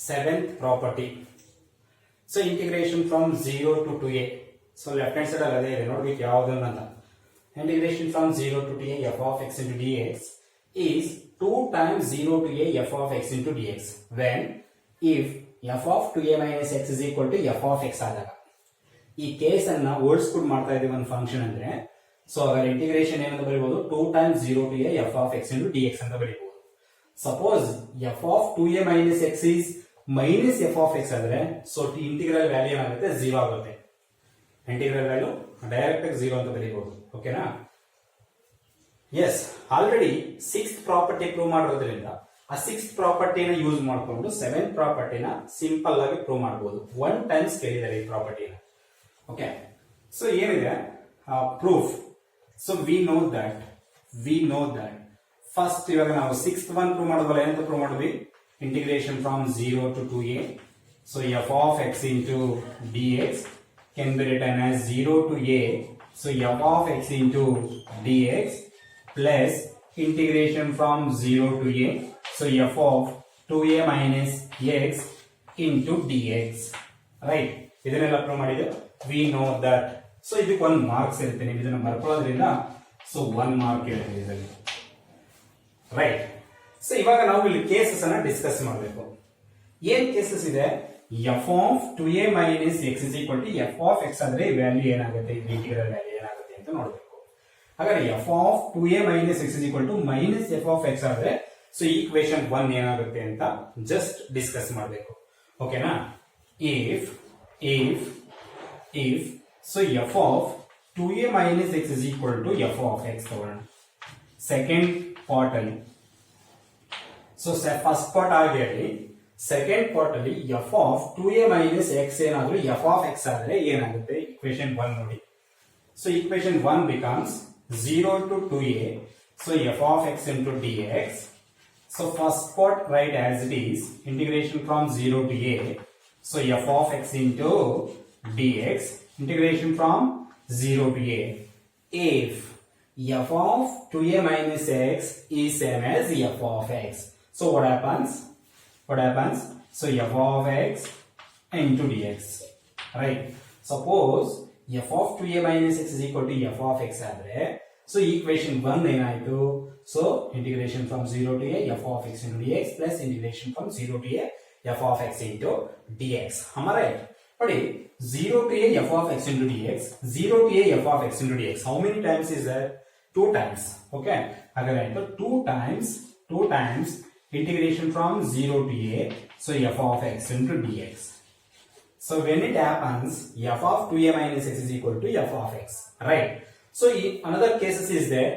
seventh property. So integration from 0 to 2a. So left hand side alade ಇದೆ ನೋಡ್ಬೇಕು ಯಾವುದನ್ನ ಅಂತ. Integration from 0 to 2a f of x into dx is 2 times 0 to a f of x into dx. When if f of 2a minus x is equal to f of x ಆದಾಗ ಈ case ಅನ್ನ words ಕೂಡ ಮಾಡ್ತಾ ಇದೀವಿ ಒಂದು function ಅಂದ್ರೆ so ಅದರ integration ಏನಂತ ಬರೀಬಹುದು 2 times 0 to a f of x into dx ಅಂತ ಬರೀಬಹುದು. Suppose f of 2a minus x is minus f of x ಆದ್ರೆ ಸೊ ಇಂಟಿಗ್ರಲ್ ವ್ಯಾಲ್ಯೂ ಏನಾಗುತ್ತೆ 0 ಆಗುತ್ತೆ. ಇಂಟಿಗ್ರಲ್ ವ್ಯಾಲ್ಯೂ ಡೈರೆಕ್ಟ್ ಆಗಿ 0 ಅಂತ ಬರೀಬಹುದು. ಓಕೆನಾ? S, already 6th property prove ಮಾಡೋದ್ರಿಂದ ಆ 6th ಪ್ರಾಪರ್ಟಿನ ಯೂಸ್ ಮಾಡಿಕೊಂಡು 7th ಪ್ರಾಪರ್ಟಿನ ಸಿಂಪಲ್ ಆಗಿ ಪ್ರೂವ್ ಮಾಡಬಹುದು. 1 ಟೈಮ್ಸ್ ಕೇಳಿದ್ದಾರೆ ಈ ಪ್ರಾಪರ್ಟಿನ. ಓಕೆ, ಸೊ ಏನಿದೆ proof. So we know that first ಇವಾಗ ನಾವು 6th ಒನ್ ಪ್ರೂವ್ ಮಾಡೋದಲ್ಲ, ಏನಂತ ಪ್ರೂವ್ ಮಾಡಿದ್ವಿ? Integration from 0 to 2a. So f of x into dx can be written as 0 to a. So f of x into dx plus integration from 0 to a. So f of 2a minus x into dx. Right? ಇದನ್ನೆಲ್ಲ prove ಮಾಡಿದ್ದು. We know that. So ಇದಕ್ಕೆ 1 marks ಇರುತ್ತೆ. ನೀವು ಇದನ್ನ ಬರ್ಕೊಳ್ಳೋದ್ರಿಂದ so 1 mark ಇರುತ್ತೆ ಇದರಲ್ಲಿ. Right? So ಇವಾಗ ನಾವು ಇಲ್ಲಿ ಕೇಸಸ್ ಅನ್ನ ಡಿಸ್ಕಸ್ ಮಾಡಬೇಕು. ಏನ್ ಕೇಸಸ್ ಇದೆ? f of 2a minus x is equal to f of x ಅಂದ್ರೆ ವ್ಯಾಲ್ಯೂ ಏನಾಗುತ್ತೆ, ಇಂಟಿಗ್ರಲ್ ವ್ಯಾಲ್ಯೂ ಏನಾಗುತ್ತೆ ಅಂತ ನೋಡಬೇಕು. ಹಾಗಾದ್ರೆ f of 2a minus x is equal to minus f of x ಆದ್ರೆ ಸೊ ಈಕ್ವೇಶನ್ 1 ಏನಾಗುತ್ತೆ ಅಂತ ಜಸ್ಟ್ ಡಿಸ್ಕಸ್ ಮಾಡಬೇಕು. ಓಕೆನಾ? if so f of 2a minus x is equal to f of x ತಗೊಳ್ಳೋಣ. ಸೆಕೆಂಡ್ ಪಾರ್ಟ್ ಅಲ್ಲಿ so first part ಆಗಿ second part ಅಲ್ಲಿ f of 2a minus x ಏನಾದ್ರೂ f of x ಆದ್ರೆ ಏನಾಗುತ್ತೆ? ಇಕ್ವೇಶನ್ 1 ನೋಡಿ. So equation 1 becomes 0 to 2a. So f of x into dx. So first part write as it is, integration from 0 to a. So f of x into dx, integration from 0 to a. If f of 2a minus x is same as f of x. So what happens? So f of x into dx. Right? Suppose f of 2a minus x is equal to f of x ಆದ್ರೆ so equation 1 ಏನಾಯ್ತು? So integration from 0 to a f of x into dx plus integration from 0 to a f of x into dx. Am I right? But 0 to a f of x into dx, 0 to a f of x into dx. How many times is that? 2 times. Okay. Again, 2 times integration from 0 to a, so f of x into dx. So when it happens, f of 2a minus x is equal to f of x. Right? So another cases is there,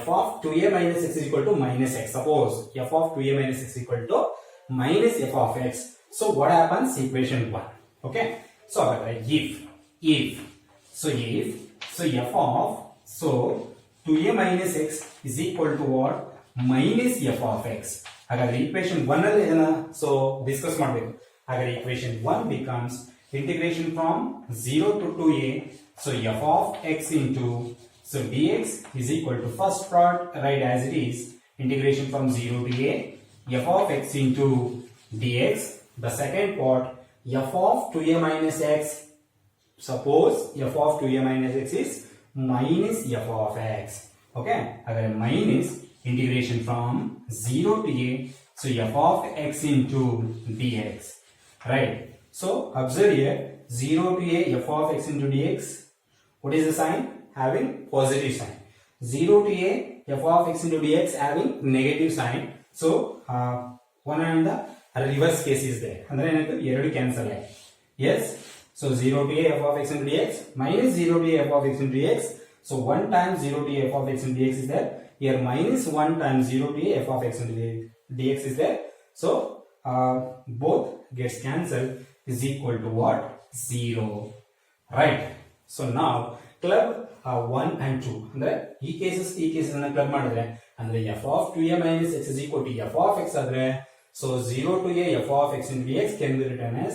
f of 2a minus x is equal to minus x. Suppose f of 2a minus x is equal to minus f of x. So what happens? Equation 1. Okay. So if f of 2a minus x is equal to what? Minus f of x. ಹಾಗಾದ್ರೆ equation 1 ಅಲ್ಲಿ ಇದನ್ನ so discuss ಮಾಡಬೇಕು. ಹಾಗಾದ್ರೆ equation 1 becomes integration from 0 to 2a. So f of x into so dx is equal to first part write as it is, integration from 0 to a f of x into dx. The second part f of 2a minus x. Suppose f of 2a minus x is minus f of x. Okay, again minus integration from 0 to a, so f of x into dx. Right? So observe here, 0 to a f of x into dx. What is the sign? Having positive sign. 0 to a f of x into dx having negative sign. So one and the reverse case is there. ಅಂದ್ರೆ ಏನಾಯ್ತು? ಎರಡು cancel ಆಯ್ತು. Yes. So 0 to a f of x into dx minus 0 to a f of x into dx. So 1 times 0 to a f of x into dx is there. Here minus 1 times 0 to a f of x into dx is there. So both gets cancelled, is equal to what? 0. Right? So now club 1 and 2. ಅಂದ್ರೆ ಈ cases ಅನ್ನ club ಮಾಡಿದ್ರೆ ಅಂದ್ರೆ f of 2a minus x is equal to f of x ಆದ್ರೆ so 0 to a f of x into dx can be written as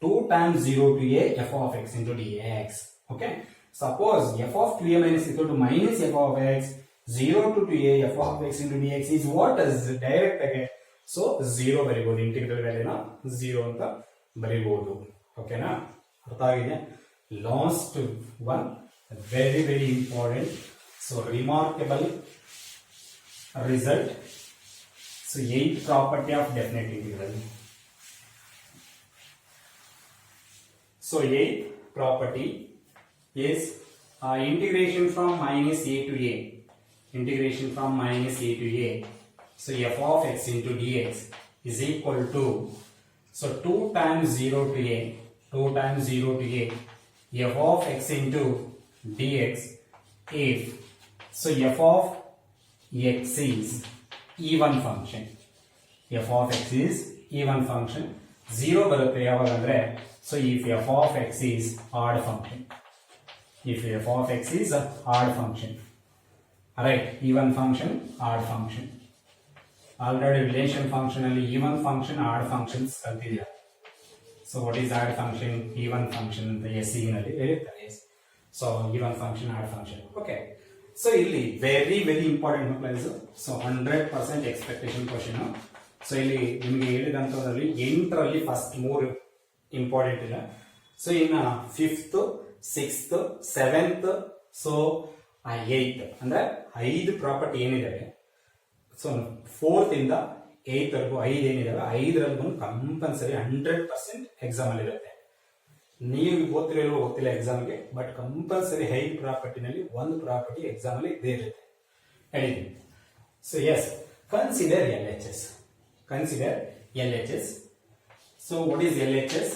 2 times 0 to a f of x into dx. Okay? Suppose f of 2a minus equal to minus f of x, 0 to 2a f of x into dx is what is direct again. So 0 ಬರೀಬಹುದು, integral ವ್ಯಾಲ್ಯೂನ 0 ಅಂತ ಬರೀಬಹುದು. ಓಕೆನಾ, ಅರ್ಥ ಆಗಿದೆ? Last one, very very important. So remarkable result. So 8th property of definite integral. So 8th property is integration from minus a to a. Integration from minus a to a. So f of x into dx is equal to, so 2 times 0 to a, 2 times 0 to a, f of x into dx if, so f of x is even function. F of x is even function. 0 ಬರುತ್ತೆ ಯಾವಾಗ ಅಂದ್ರೆ, so if f of x is odd function. If f of x is a odd function. Alright, even function, odd function. Already relation function ಅಲ್ಲಿ even function, odd functions ಕಲ್ತಿದ್ದೀರಾ. So what is odd function? Even function ಅಂತ SE ನಲ್ಲಿ ಹೇಳಿರ್ತಾರೆ. So even function, odd function. Okay. So ಇಲ್ಲಿ very very important ಮಕ್ಕಳು. So 100% expectation question. So ಇಲ್ಲಿ ನಿಮಗೆ ಹೇಳಿದಂಥದ್ರಲ್ಲಿ 8ರಲ್ಲಿ first 3 important ಇಲ್ಲ. So ಇನ್ನು 5th, 6th, 7th, so 8th ಅಂದ್ರೆ 5 ಪ್ರಾಪರ್ಟಿ ಏನಿದಾವೆ, ಸೊ 4th ಇಂದ 8th ವರೆಗೂ 5 ಏನಿದಾವೆ, 5ರಲ್ಲೂ ಕಂಪಲ್ಸರಿ 100% ಎಕ್ಸಾಮ್ ಅಲ್ಲಿ ಇರುತ್ತೆ. ನೀವು ಓದ್ತಿರೋ ಗೊತ್ತಿಲ್ಲ ಎಕ್ಸಾಮ್ಗೆ, ಬಟ್ ಕಂಪಲ್ಸರಿ 5 ಪ್ರಾಪರ್ಟಿನಲ್ಲಿ 1 ಪ್ರಾಪರ್ಟಿ ಎಕ್ಸಾಮ್ ಅಲ್ಲಿ ಇದ್ದೇ ಇರುತ್ತೆ ಹೇಳಿದ್ದೀನಿ. So yes, consider LHS. Consider LHS. So what is LHS?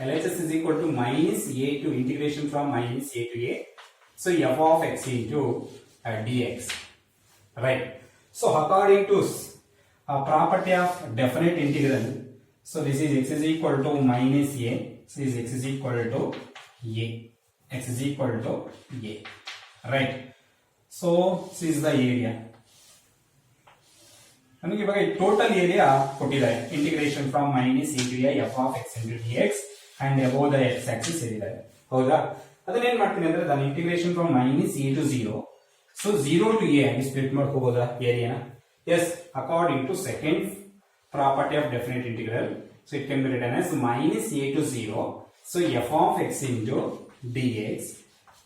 LHS is equal to minus a to integration from minus a to a. So f of x into dx. Right. So according to a property of definite integral, so this is x is equal to minus a. So this x is equal to a. X is equal to a. Right. So this is the area. ನಮಗೆ ಇವಾಗ total area ಕೊಟ್ಟಿದ್ದಾರೆ. Integration from minus a to a f of x into dx and above the x axis ಹೇಳಿದ್ದಾರೆ. ಹೌದಾ? ಅದನ್ನ ಏನ್ ಮಾಡ್ತೀನಿ ಅಂದ್ರೆ, ನಾನು integration from minus a to 0. So 0 to a ಆಗಿ ಸ್ಪ್ಲಿಟ್ ಮಾಡ್ಕೋಬಹುದಾ ಏರಿಯಾನ? Yes, according to second property of definite integral. So it can be written as minus a to 0. So f of x into dx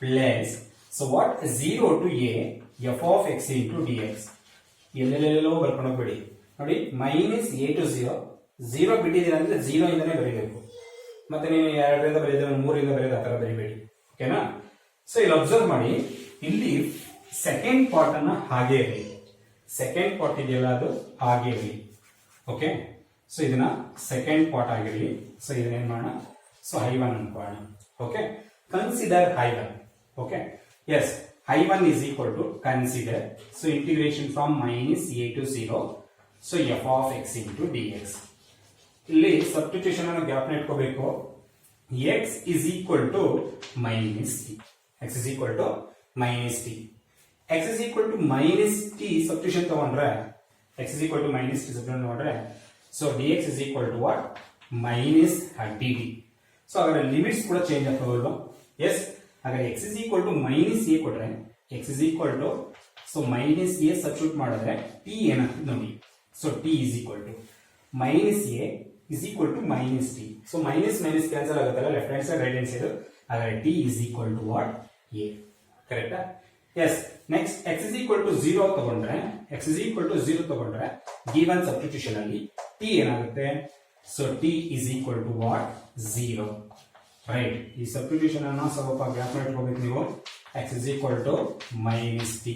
plus, so what, 0 to a f of x into dx. ಎಲ್ಲೆಲ್ಲೆಲ್ಲೋ ಬರ್ಕೊಂಡು ಹೋಗ್ಬೇಡಿ ನೋಡಿ. Minus a to 0, 0 ಬಿಟ್ಟಿದ್ದೀರಾ ಅಂದ್ರೆ 0 ಇಂದನೇ ಬರೀಬೇಕು. ಮತ್ತೆ ನೀವು 2ರಿಂದ ಬರೀದ್ರೆ 3ರಿಂದ ಬರೀದ್ರೆ ಆ ತರ ಬರೀಬೇಡಿ. ಓಕೆನಾ? ಸೊ ಇಲ್ಲಿ ಅಬ್ಸರ್ವ್ ಮಾಡಿ, ಇಲ್ಲಿ ಸೆಕೆಂಡ್ ಪಾರ್ಟ್ ಅನ್ನ ಹಾಗೆ ಇರಲಿ. ಸೆಕೆಂಡ್ ಪಾರ್ಟ್ ಇದೆಯಲ್ಲ, ಅದು ಹಾಗೆ ಇರಲಿ. ಓಕೆ, ಸೊ ಇದನ್ನ ಸೆಕೆಂಡ್ ಪಾರ್ಟ್ ಆಗಿರಲಿ. ಸೊ ಇದನ್ನೇನ್ ಮಾಡೋಣ, ಸೊ I1 ಅನ್ಕೋಣ. Okay, consider I1. Okay, yes, I1 is equal to consider, so integration from minus a to 0, so f of x into dx. ಇಲ್ಲಿ ಸಬ್ಸ್ಟಿಟ್ಯೂಷನ್ ಅನ್ನು ಗ್ಯಾಪ್ ಇಟ್ಕೋಬೇಕು. x is equal to minus t. x is equal to minus t. x is equal to minus t substitution ತಗೊಂಡ್ರೆ, x is equal to minus t substitution ತಗೊಂಡ್ರೆ, so dx is equal to what, minus dt. So ಹಾಗಾದ್ರೆ limits ಕೂಡ change ಆಗ್ತವಲ್ವಾ? S, ಹಾಗಾದ್ರೆ x is equal to minus a ಕೊಟ್ರೆ, x is equal to, so minus a substitute ಮಾಡಿದ್ರೆ t ಏನಾಗ್ತದೆ ನೋಡಿ. So t is equal to minus a is equal to minus t. So minus minus cancel ಆಗುತ್ತಲ್ಲ, left hand side right hand side. ಹಾಗಾದ್ರೆ t is equal to what, a. ಕರೆಕ್ಟಾ? Yes, next x is equal to 0 ತಗೊಂಡ್ರೆ, x is equal to 0 ತಗೊಂಡ್ರೆ given substitution ಅಲ್ಲಿ t ಏನಾಗುತ್ತೆ, so t is equal to what, 0. Right. ಈ substitution ಅನ್ನು ಸ್ವಲ್ಪ gap ಮಾಡ್ಕೋಬೇಕು ನೀವು. x is equal to minus t.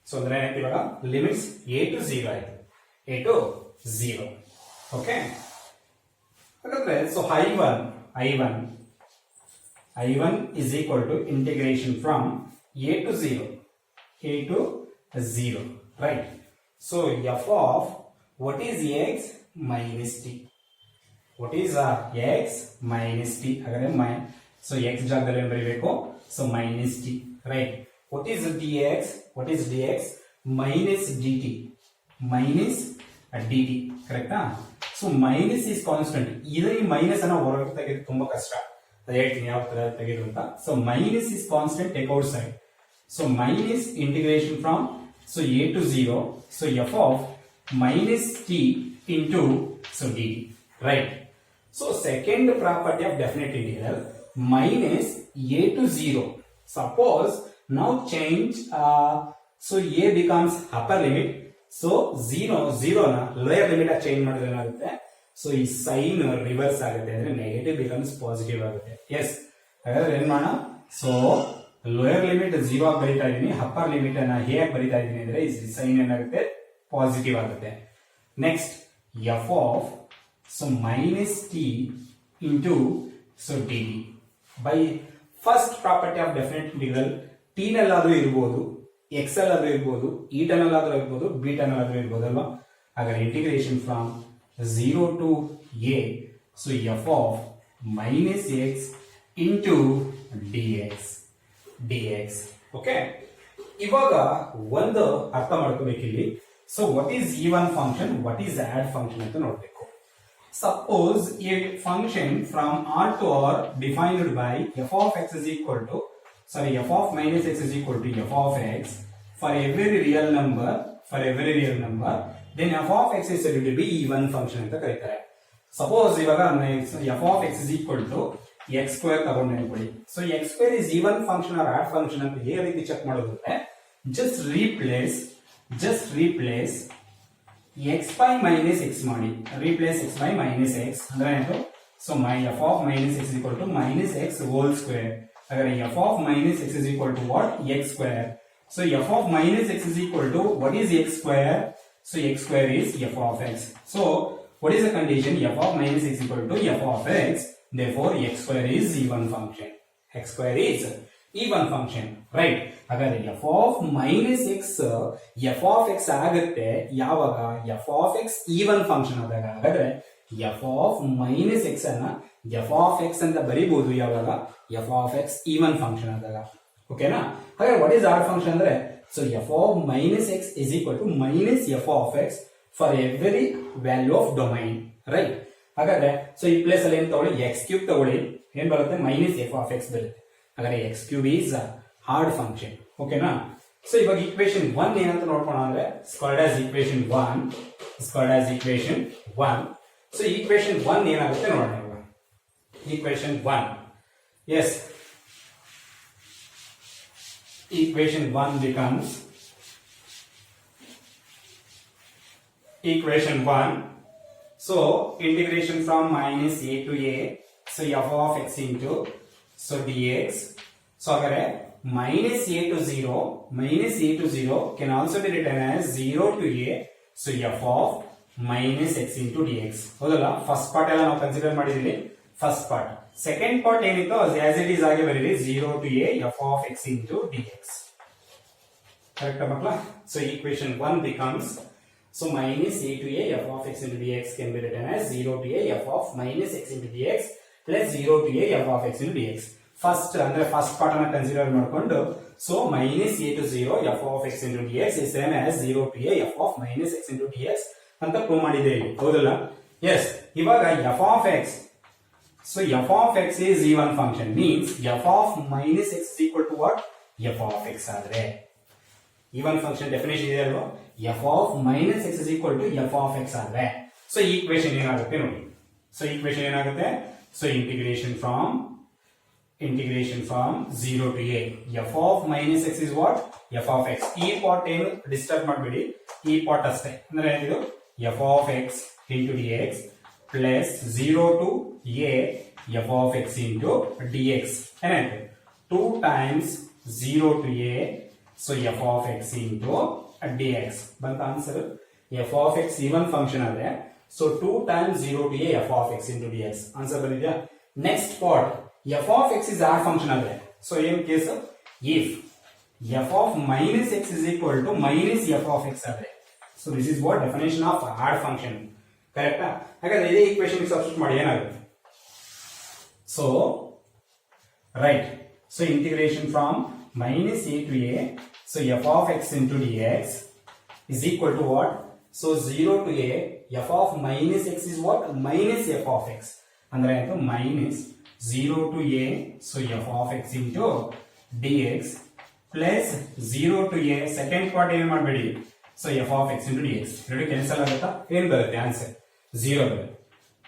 So ಅಂದ್ರೆ ಏನಾಯ್ತು ಇವಾಗ, ಲಿಮಿಟ್ಸ್ a to 0 ಆಯ್ತು, a to 0. ಓಕೆ, ಹಾಗಾದ್ರೆ so I1 is equal to integration from a to 0, a to 0, right? So f of what is x minus t? What is x minus t? ಹಾಗಾದ್ರೆ so x ಜಾಗದಲ್ಲಿ ಏನು ಬರೀಬೇಕು, so minus t, right? What is dx? What is dx? Minus dt, minus dt, ಕರೆಕ್ಟಾ? So minus is constant. ಇದರ ಈ minus ಅನ್ನ ಹೊರಗೆ ತೆಗೆದು ತುಂಬಾ ಕಷ್ಟ, ಅದು ಹೇಳ್ತೀನಿ ಯಾವ ತರ ತೆಗೆದು ಅಂತ. So minus is constant, take out side. So minus integration from, so a to 0, so f of minus t into so dt, right? So second property of definite integral minus a to 0. Suppose now change so a becomes upper limit, so 0 na lower limit change ಮಾಡಿದ್ರೆ ಏನಾಗುತ್ತೆ, so ಈ sign reverse ಆಗುತ್ತೆ, ಅಂದ್ರೆ negative becomes positive ಆಗುತ್ತೆ. S, ಹಾಗಾದ್ರೆ ಏನ್ ಮಾಡೋಣ, so lower limit 0 ಆಗಿ ಬರೀತಾ ಇದೀನಿ, ಅಪ್ಪರ್ ಲಿಮಿಟ್ ಅನ್ನ ಹೇಗೆ ಬರೀತಾ ಇದೀನಿ ಅಂದ್ರೆ ಈ ಸೈನ್ ಏನಾಗುತ್ತೆ, ಪಾಸಿಟಿವ್ ಆಗುತ್ತೆ. Next F of so minus t into so dt by first property of definite integral t ನಲ್ಲಾದ್ರೂ ಇರಬಹುದು, x ಅಲ್ಲಾದ್ರೂ ಇರಬಹುದು, e ನಲ್ಲಾದ್ರೂ ಇರಬಹುದು, b ನಲ್ಲಾದ್ರೂ ಇರಬಹುದು ಅಲ್ವಾ. ಹಾಗಾದ್ರೆ integration from 0 to a so f of minus x into dx okay. ಇವಾಗ ಒಂದು ಅರ್ಥ ಮಾಡ್ಕೋಬೇಕಿಲ್ಲಿ, so what is even function, what is odd function ಅಂತ ನೋಡ್ಬೇಕು. Suppose a function from R to R defined by f of x is equal to, f of minus x is equal to f of x for every real number, then f of x is said to be even function ಅಂತ ಕರೀತಾರೆ. Suppose ಇವಾಗ f of x is equal to x square ತಗೊಂಡು ನೆನಪಿಡಿ. So x square is even function or odd function ಅಂತ ಯಾವ ರೀತಿ check ಮಾಡೋದು ಅಂದ್ರೆ, just replace x by minus x ಮಾಡಿ, replace x by minus x ಅಂದ್ರೆ ಏನು, so my f of minus x is equal to minus x whole square. ಹಾಗಾದ್ರೆ f of minus x is equal to what, x square. So f of minus x is equal to what is x square, so x square is f of x. So what is the condition, f of minus x is equal to f of x, therefore x square is even function, x square is even function, right? ಹಾಗಾದ್ರೆ f of minus x f of x ಆಗುತ್ತೆ ಯಾವಾಗ, f of x even function ಆದಾಗ. ಹಾಗಾದ್ರೆ f of minus x ಅನ್ನ f of x ಅಂತ ಬರೀಬಹುದು ಯಾವಾಗ, f of x even function ಆದಾಗ. ಓಕೆನಾ? ಹಾಗಾದ್ರೆ what is odd function ಅಂದ್ರೆ, so f of minus x is equal to minus f of x for every value of domain, right? ಹಾಗಾದ್ರೆ so ಈ place ಅಲ್ಲಿ ಏನು ತಗೊಳ್ಳಿ, x cube ತಗೊಳ್ಳಿ, ಏನ್ ಬರುತ್ತೆ, minus f of x ಬರುತ್ತೆ. ಹಾಗಾದ್ರೆ x cube is odd function. ಓಕೆನಾ? ಸೊ ಇವಾಗ ಈಕ್ವೇಶನ್ 1 ಏನಂತ ನೋಡ್ಕೋಣ ಅಂದ್ರೆ, squared as equation 1. So equation 1 ಏನಾಗುತ್ತೆ ನೋಡೋಣ ಇವಾಗ. Equation 1, yes, equation 1 becomes equation 1. So integration from minus a to a, so f of x into so dx. So again minus a to 0 can also be written as 0 to a, so f of minus x into dx. ಹೌದಲ್ಲ, first part ಎಲ್ಲ ನಾವು consider ಮಾಡಿದೀವಿ, first part. Second part ಏನಿತ್ತು as it is ಆಗಿ ಬರೀರಿ, 0 to a f of x into dx. Correct ಮಕ್ಕಳ? So equation 1 becomes so minus a to a f of x into dx can be written as 0 to a f of minus x into dx plus 0 to a f of x into dx. First ಅಂದ್ರೆ first part ಅನ್ನ consider ಮಾಡಿಕೊಂಡು, so minus a to 0 f of x into dx is same as 0 to a f of minus x into dx ಅಂತ prove ಮಾಡಿದ್ದೇವೆ. ಹೌದಲ್ಲ? S. ಇವಾಗ f of x, so f of x is even function, means f of minus x is equal to what, f of x ಆದ್ರೆ even function definition ಇದೆ ಅಲ್ವಾ, f of minus x is equal to f of x ಆದ್ರೆ, so equation ಏನಾಗುತ್ತೆ ನೋಡಿ. So equation ಏನಾಗುತ್ತೆ, so integration from 0 to a f of minus x is what, f of x. ಈ part ಏನು disturb ಮಾಡಬೇಡಿ, ಈ ಪಾರ್ಟ್ ಅಷ್ಟೇ. ಅಂದ್ರೆ ಇದು f of x into dx plus 0 to a f of x into dx. ಏನಾಯ್ತು, 2 times 0 to a, so f of x into dx. ಬಂತ answer. f of x even function ಆದ್ರೆ, so 2 times 0 to a f of x into dx. Answer ಬಂದಿದ್ಯಾ? Next part f of x is odd function ಆದ್ರೆ, so ಏನ್ case, if f of minus x is equal to minus f of x ಆದ್ರೆ, so this is what definition of odd function. ಕರೆಕ್ಟಾ? ಹಾಗಾದ್ರೆ ಇದೇ equation substitute ಮಾಡಿ ಏನಾಗುತ್ತೆ, so right, so integration from minus a to a, so f of x into dx is equal to what, so 0 to a f of minus x is what, minus f of x. ಅಂದ್ರೆ ಆಯ್ತು minus 0 to a, so f of x into dx plus 0 to a, second part ಏನು ಮಾಡಬೇಡಿ, so F of X into D X ಎರಡು cancel ಆಗುತ್ತಾ, ಏನ್ ಬರುತ್ತೆ answer 0 ಬರುತ್ತೆ.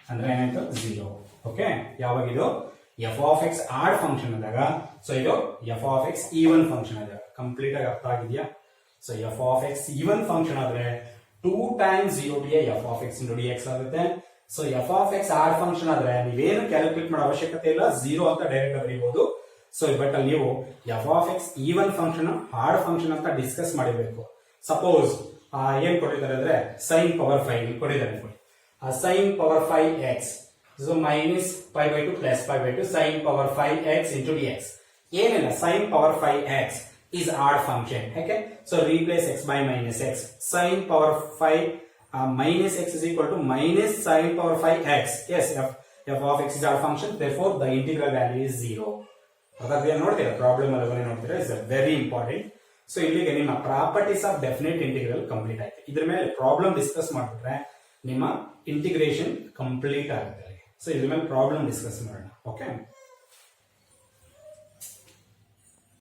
ಅಂದ್ರೆ ಏನಾಯ್ತು 0. ಓಕೆ, ಯಾವಾಗ ಇದು F of X odd function ಆದಾಗ, ಸೊ ಇದು F of X even function ಆದಾಗ. ಕಂಪ್ಲೀಟ್ ಆಗಿ ಅರ್ಥ ಆಗಿದೆಯಾ? So F of X even function ಆದ್ರೆ 2 times 0 to a F of X into D X ಆಗುತ್ತೆ. So F of X odd function ಆದ್ರೆ ನೀವೇನು ಕ್ಯಾಲ್ಕುಲೇಟ್ ಮಾಡೋ ಅವಶ್ಯಕತೆ ಇಲ್ಲ, 0 ಅಂತ ಡೈರೆಕ್ಟ್ ಬರೀಬಹುದು. ಸೊ ಬಟ್ ಅಲ್ಲಿ ನೀವು F of X even function odd function ಅಂತ ಡಿಸ್ಕಸ್ ಮಾಡಿರ್ಬೇಕು. ಸಪೋಸ್ ಏನ್ ಕೊಟ್ಟಿದ್ದಾರೆ ಅಂದ್ರೆ ಸೈನ್ ಪವರ್ 5 ಕೊಟ್ಟಿದ್ದಾರೆ ಅನ್ಕೊಳ್ಳಿ. Sine power 5x so minus pi by 2 plus pi by 2 sine power 5x into D X. ಏನಿಲ್ಲ, sine power 5x is odd function. Okay, so replace x by minus x. Sin power 5 minus x is equal to minus sin power 5x. Yes, f of x is odd function, therefore the integral value is 0. ಅದಕ್ಕೆ ನೋಡ್ತೀರಾ problem ಅಲ್ಲಿ ನೋಡ್ತೀರಾ, is very important. So ಇಲ್ಲಿಗೆ ನಿಮ್ಮ properties of definite integral complete ಆಯ್ತು. ಇದ್ರ ಮೇಲೆ problem discuss ಮಾಡಿಬಿಟ್ರೆ ನಿಮ್ಮ ಇಂಟಿಗ್ರೇಷನ್ ಕಂಪ್ಲೀಟ್ ಆಗುತ್ತೆ. ಸೊ ಇದ್ರ ಮೇಲೆ ಪ್ರಾಬ್ಲಮ್ ಡಿಸ್ಕಸ್ ಮಾಡೋಣ. ಓಕೆ.